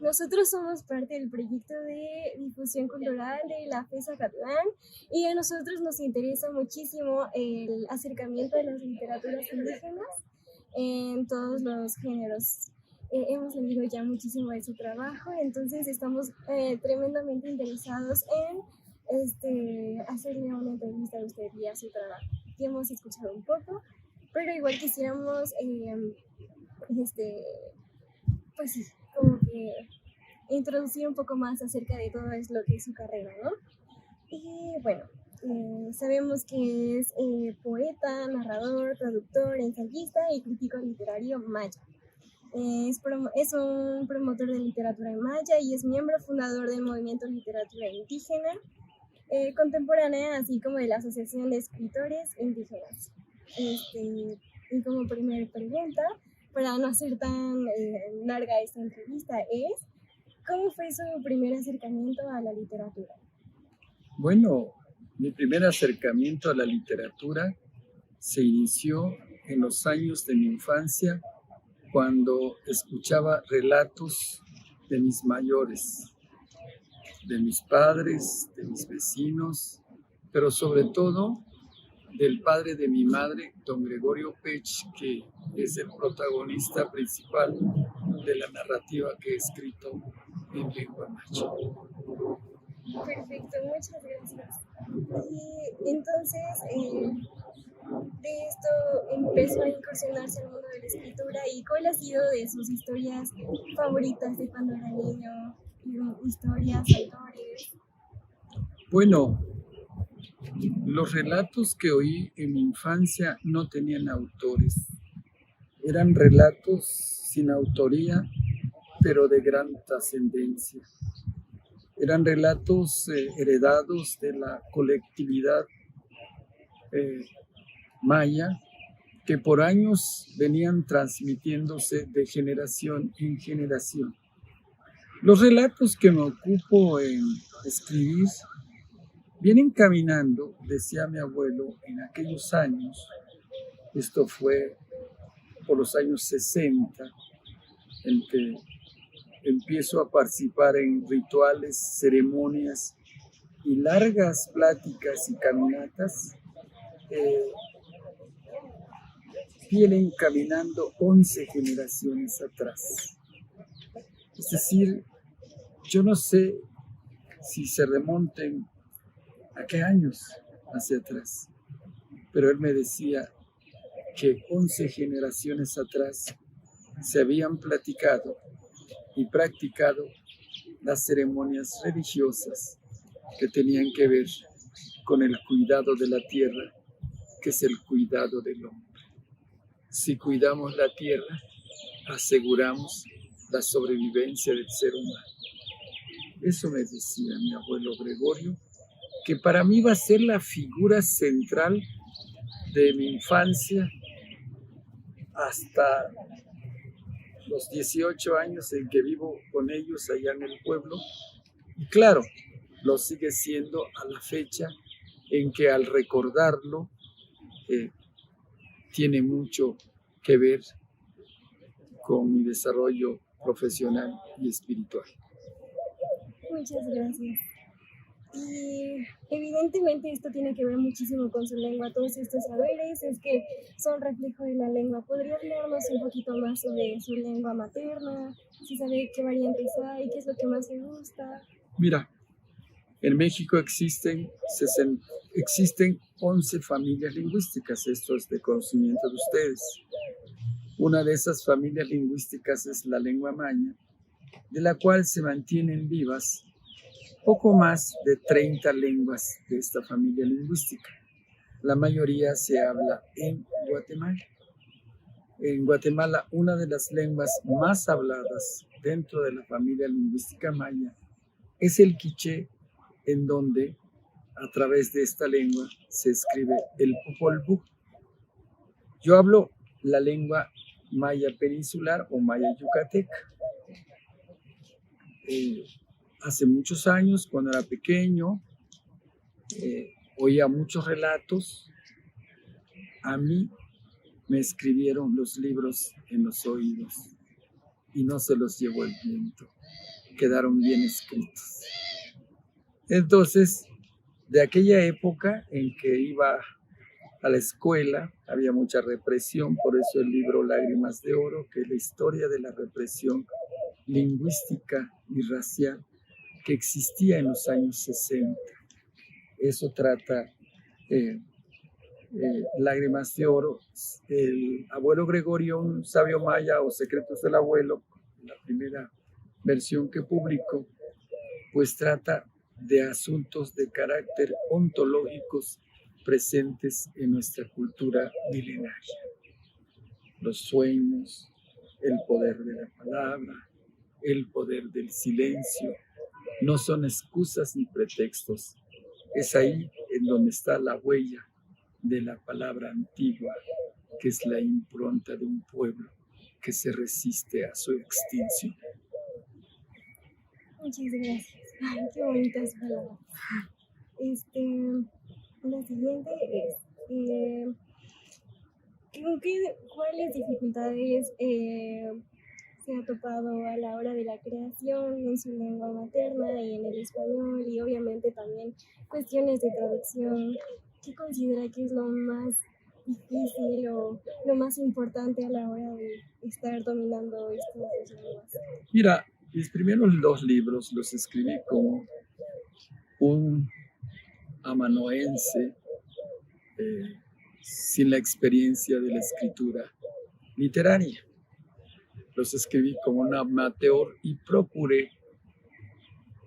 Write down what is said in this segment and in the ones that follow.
nosotros somos parte del proyecto de difusión cultural de la FES Acatlán y a nosotros nos interesa muchísimo el acercamiento de las literaturas indígenas en todos los géneros. Hemos leído ya muchísimo de su trabajo, entonces estamos tremendamente interesados en hacerle una entrevista a usted y a su trabajo. Ya hemos escuchado un poco, pero igual quisiéramos, pues sí, como que introducir un poco más acerca de todo lo que es su carrera, ¿no? Y bueno, sabemos que es poeta, narrador, traductor, ensayista y crítico literario maya. Es un promotor de literatura en maya y es miembro fundador del movimiento Literatura Indígena contemporánea, así como de la Asociación de Escritores Indígenas. Y como primera pregunta, para no hacer tan larga esta entrevista, es ¿cómo fue su primer acercamiento a la literatura? Bueno, mi primer acercamiento a la literatura se inició en los años de mi infancia cuando escuchaba relatos de mis mayores, de mis padres, de mis vecinos, pero sobre todo del padre de mi madre, don Gregorio Pech, que es el protagonista principal de la narrativa que he escrito en lengua maya. Perfecto, muchas gracias. Y entonces, de esto empezó a incursionarse en el mundo de la escritura y ¿cuál ha sido de sus historias favoritas de cuando era niño? Historias, autores. Bueno, los relatos que oí en mi infancia no tenían autores. Eran relatos sin autoría, pero de gran trascendencia. Eran relatos heredados de la colectividad maya, que por años venían transmitiéndose de generación en generación. Los relatos que me ocupo en escribir vienen caminando, decía mi abuelo, en aquellos años. Esto fue por los años 60, en que empiezo a participar en rituales, ceremonias y largas pláticas y caminatas. Vienen caminando 11 generaciones atrás. Es decir, yo no sé si se remonten a qué años hacia atrás, pero él me decía que 11 generaciones atrás se habían platicado y practicado las ceremonias religiosas que tenían que ver con el cuidado de la tierra, que es el cuidado del hombre. Si cuidamos la tierra, aseguramos la sobrevivencia del ser humano. Eso me decía mi abuelo Gregorio, que para mí va a ser la figura central de mi infancia hasta los 18 años en que vivo con ellos allá en el pueblo. Y claro, lo sigue siendo a la fecha en que al recordarlo tiene mucho que ver con mi desarrollo profesional y espiritual. Muchas gracias. Y evidentemente esto tiene que ver muchísimo con su lengua, todos estos saberes es que son reflejo de la lengua. ¿Podría hablarnos un poquito más sobre su lengua materna? Si sabe qué variantes hay, qué es lo que más le gusta. Mira, en México existen 11 familias lingüísticas, esto es de conocimiento de ustedes. Una de esas familias lingüísticas es la lengua maya, de la cual se mantienen vivas poco más de 30 lenguas de esta familia lingüística. La mayoría se habla en Guatemala. En Guatemala, una de las lenguas más habladas dentro de la familia lingüística maya es el quiché, en donde a través de esta lengua se escribe el Popol Vuh. Yo hablo la lengua maya peninsular o maya yucateca. Hace muchos años, cuando era pequeño, oía muchos relatos. A mí me escribieron los libros en los oídos y no se los llevó el viento. quedaron bien escritos. Entonces, de aquella época en que iba a la escuela, había mucha represión, por eso el libro Lágrimas de Oro, que es la historia de la represión lingüística y racial que existía en los años 60. Eso trata Lágrimas de Oro. El abuelo Gregorio, un sabio maya, o Secretos del Abuelo, la primera versión que publicó, pues trata de asuntos de carácter ontológicos presentes en nuestra cultura milenaria. Los sueños, el poder de la palabra, el poder del silencio, no son excusas ni pretextos. Es ahí en donde está la huella de la palabra antigua, que es la impronta de un pueblo que se resiste a su extinción. Muchas gracias. Ay, qué bonitas palabras. La siguiente es, ¿cuáles dificultades se ha topado a la hora de la creación en su lengua materna y en el español, y obviamente también cuestiones de traducción? ¿Qué considera que es lo más difícil o lo más importante a la hora de estar dominando estas dos lenguas? Mira, mis primeros 2 libros los escribí como un amanoense sin la experiencia de la escritura literaria. Los escribí como un amateur y procuré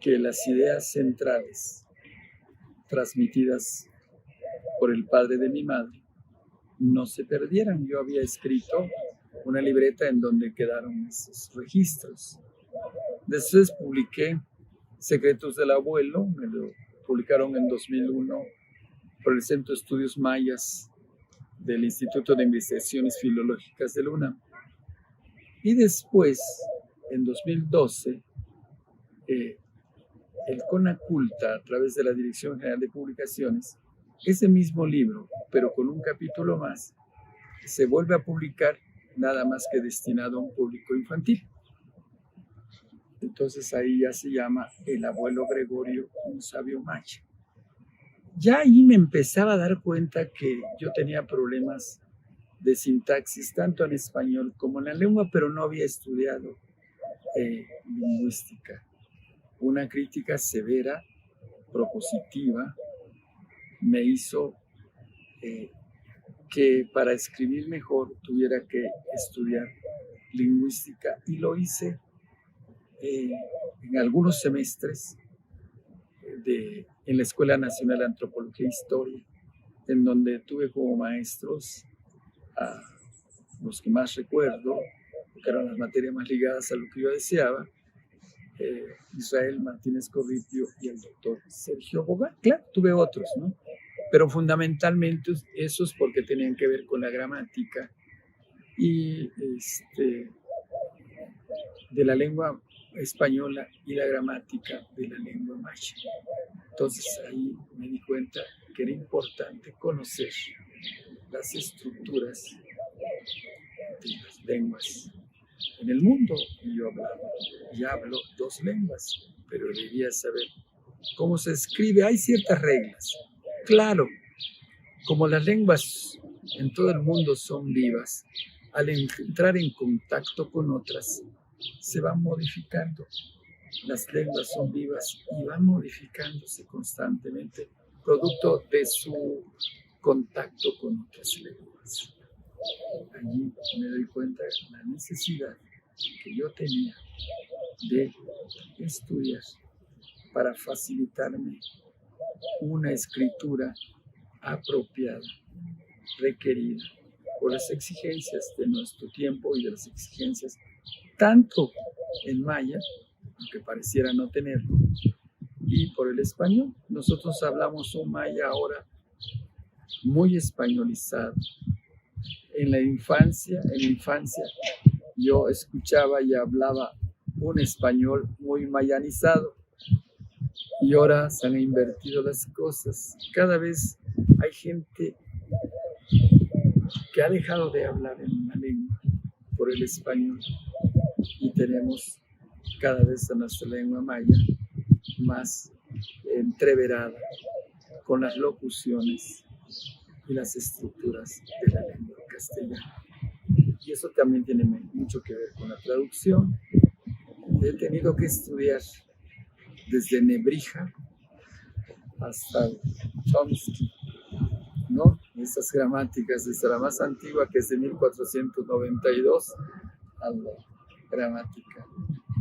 que las ideas centrales transmitidas por el padre de mi madre no se perdieran. Yo había escrito una libreta en donde quedaron esos registros. Después publiqué Secretos del Abuelo, me lo publicaron en 2001 por el Centro de Estudios Mayas del Instituto de Investigaciones Filológicas de la UNAM. Y después, en 2012, el CONACULTA, a través de la Dirección General de Publicaciones, ese mismo libro, pero con un capítulo más, se vuelve a publicar, nada más que destinado a un público infantil. Entonces ahí ya se llama El abuelo Gregorio, un sabio maya. Ya ahí me empezaba a dar cuenta que yo tenía problemas de sintaxis, tanto en español como en la lengua, pero no había estudiado lingüística. Una crítica severa, propositiva, me hizo que para escribir mejor tuviera que estudiar lingüística, y lo hice en algunos semestres en la Escuela Nacional de Antropología e Historia, en donde tuve como maestros a los que más recuerdo, que eran las materias más ligadas a lo que yo deseaba, Israel Martínez Corripio y el doctor Sergio Bogart. Claro, tuve otros, ¿no? Pero fundamentalmente esos porque tenían que ver con la gramática y de la lengua española y la gramática de la lengua maya. Entonces ahí me di cuenta que era importante conocer las estructuras de las lenguas en el mundo. Y yo hablo 2 lenguas, pero debía saber cómo se escribe. Hay ciertas reglas. Claro, como las lenguas en todo el mundo son vivas, al entrar en contacto con otras, se van modificando. Las lenguas son vivas y van modificándose constantemente, producto de su contacto con otras lenguas. Allí me doy cuenta de la necesidad que yo tenía de estudiar para facilitarme una escritura apropiada, requerida por las exigencias de nuestro tiempo y de las exigencias tanto en maya, aunque pareciera no tenerlo, y por el español. Nosotros hablamos un maya ahora muy españolizado. En la infancia yo escuchaba y hablaba un español muy mayanizado, y ahora se han invertido las cosas. Cada vez hay gente que ha dejado de hablar en una lengua por el español, y tenemos cada vez a nuestra lengua maya más entreverada con las locuciones y las estructuras de la lengua castellana. Y eso también tiene mucho que ver con la traducción. He tenido que estudiar desde Nebrija hasta Chomsky, ¿no? Estas gramáticas, desde la más antigua, que es de 1492, a la gramática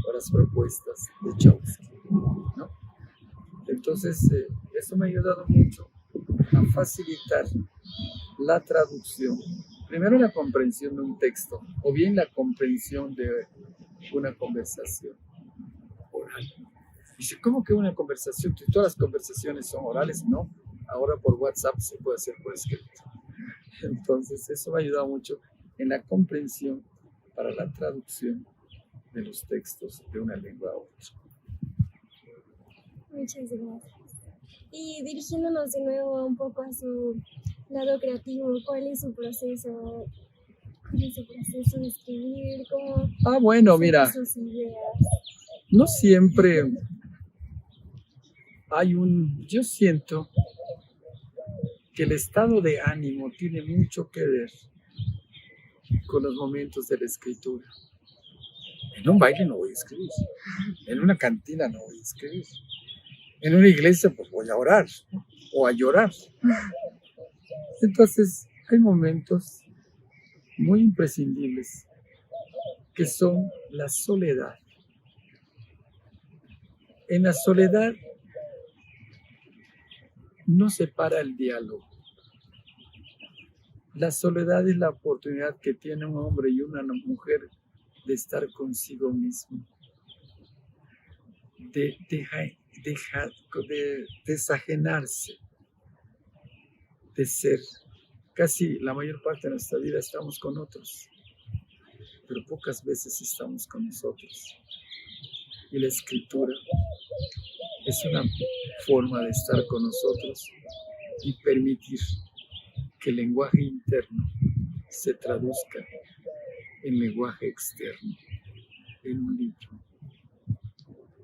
o las propuestas de Chomsky, ¿no? Entonces, eso me ha ayudado mucho a facilitar la traducción. Primero, la comprensión de un texto, o bien la comprensión de una conversación oral. Dice, ¿cómo que una conversación? ¿Todas las conversaciones son orales? No. Ahora por WhatsApp se puede hacer por escrito. Entonces, eso me ha ayudado mucho en la comprensión para la traducción de los textos de una lengua a otra. Muchas gracias. Y dirigiéndonos de nuevo un poco a su lado creativo, ¿cuál es su proceso? ¿Cuál es su proceso de escribir? ¿Cómo Bueno, mira, sus ideas? No siempre yo siento que el estado de ánimo tiene mucho que ver con los momentos de la escritura. En un baile no voy a escribir, en una cantina no voy a escribir, en una iglesia pues voy a orar o a llorar. Entonces hay momentos muy imprescindibles que son la soledad. En la soledad no se para el diálogo. La soledad es la oportunidad que tiene un hombre y una mujer de estar consigo mismo, de desajenarse, de ser. Casi la mayor parte de nuestra vida estamos con otros, pero pocas veces estamos con nosotros. Y la escritura es una forma de estar con nosotros y permitir que el lenguaje interno se traduzca en lenguaje externo, en un libro.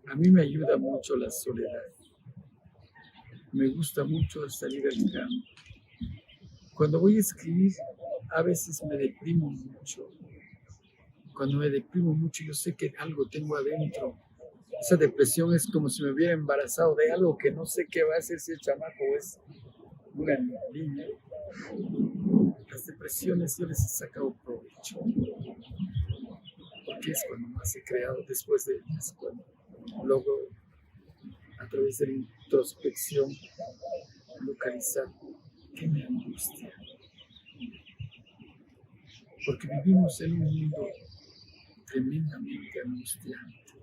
A mí me ayuda mucho la soledad. Me gusta mucho salir al campo. Cuando voy a escribir, a veces me deprimo mucho. Cuando me deprimo mucho, yo sé que algo tengo adentro. Esa depresión es como si me hubiera embarazado de algo que no sé qué va a hacer, si el chamaco es una niña. Las depresiones yo les he sacado provecho, porque es cuando más he creado después de ellas, cuando logro a través de la introspección localizar qué me angustia, porque vivimos en un mundo tremendamente angustiante,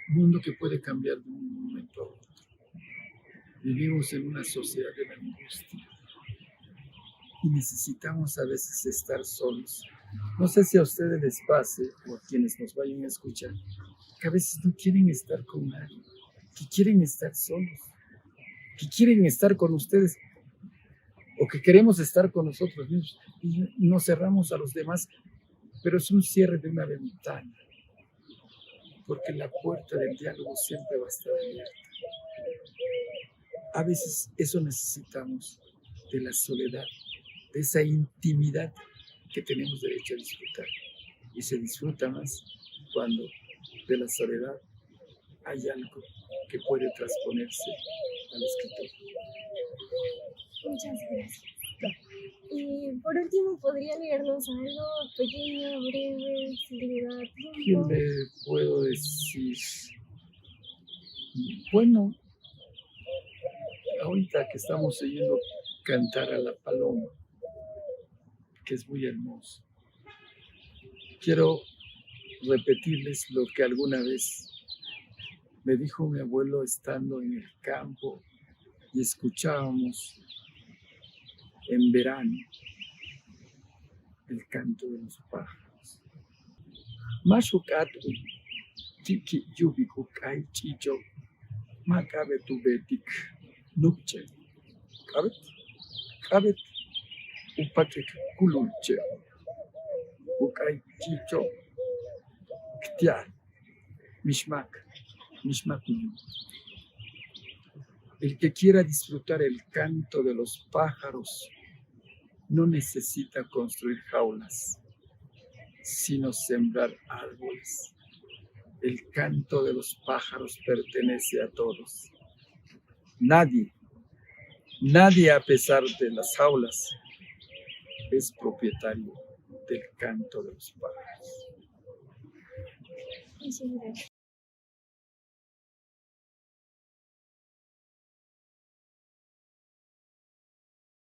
un mundo que puede cambiar de un momento a otro. Vivimos en una sociedad de la angustia y necesitamos a veces estar solos. No sé si a ustedes les pase o a quienes nos vayan a escuchar, que a veces no quieren estar con nadie, que quieren estar solos, que quieren estar con ustedes o que queremos estar con nosotros mismos y nos cerramos a los demás, pero es un cierre de una ventana, porque la puerta del diálogo siempre va a estar abierta. A veces eso necesitamos, de la soledad, de esa intimidad que tenemos derecho a disfrutar. Y se disfruta más cuando de la soledad hay algo que puede transponerse al escritor. Muchas gracias. Y por último, ¿podría leernos algo pequeño, breve, si le da tiempo? ¿Qué le puedo decir? Bueno, ahorita que estamos oyendo cantar a la paloma, que es muy hermoso, quiero repetirles lo que alguna vez me dijo mi abuelo estando en el campo y escuchábamos en verano el canto de los pájaros. Mashukatu, tiki yubihukai chicho, macabe tu betik, nupche, cabet, upachek kululche, ukai chicho, ktiar, Mishmak, Mishmakuyu. El que quiera disfrutar el canto de los pájaros no necesita construir jaulas, sino sembrar árboles. El canto de los pájaros pertenece a todos. Nadie a pesar de las jaulas, es propietario del canto de los pájaros. Muchas gracias.